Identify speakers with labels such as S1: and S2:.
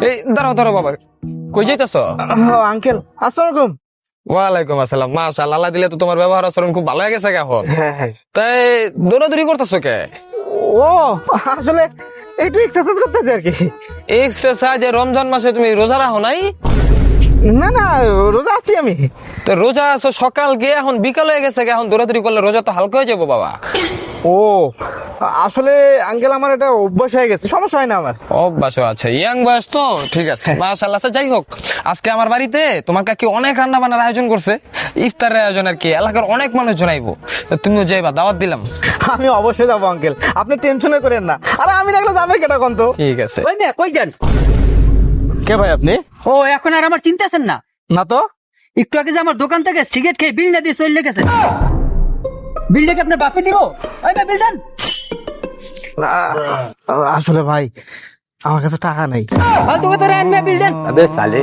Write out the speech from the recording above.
S1: এই দাঁড়াও দাঁড়াও বাবা, কই যাইতেছ?
S2: আঙ্কেল আসসালামু আলাইকুম।
S1: ওয়ালাইকুম আসসালাম। মাশাআল্লাহ, আল্লাহ দিলে তো তোমার ব্যবহার আচরণ খুব ভালো হয়ে গেছে এখন।
S2: হ্যাঁ।
S1: তাই দৌড়াদৌড়ি করতেছো কে?
S2: ও আসলে একটু এক্সারসাইজ করতেছি আর কি।
S1: এক্সারসাইজ রমজান মাসে তুমি রোজা রাখো নাই?
S2: না রোজা আছি আমি।
S1: তো রোজা আছো সকাল গিয়ে এখন বিকাল হয়ে গেছে, এখন দৌড়াদৌড়ি করলে রোজা তো হালকা হয়ে যাবো বাবা।
S2: ও আসলে আঙ্কেল আমার এটা অভ্যাস হয়ে গেছে, সমস্যা হয় না আমার।
S1: অভ্যাস আছে, ইয়াং বয়স তো, ঠিক আছে মাশাআল্লাহ। আচ্ছা যাই হোক, আজকে আমার বাড়িতে তোমার কাকি অনেক রান্না বান্নার আয়োজন করছে, ইফতারের আয়োজন আর কি। এলাকার অনেক মানুষজন আইবো, তুমিও যাইবা, দাওয়াত দিলাম।
S2: আমি অবশ্যই যাবো আঙ্কেল, আপনি টেনশনে করেন না। আরে আমি দেখলে যাবে কেটা কোন তো।
S1: ঠিক আছে।
S3: ওই মেয়ে কই যান?
S2: কে ভাই আপনি?
S3: ও এখন আর আমার চিনতেছেন না?
S2: না তো।
S3: একটু আগে যে আমার দোকান থেকে সিগারেট খেয়ে বিল না দিয়ে চলে গেছে। বিলটাকে আপনার বাপে দিব? ওই মেয়ে বিল দেন।
S2: আসলে ভাই আমার কাছে টাকা নেই।
S3: ফালতু কথা রে, বিল দেন।
S4: अबे साले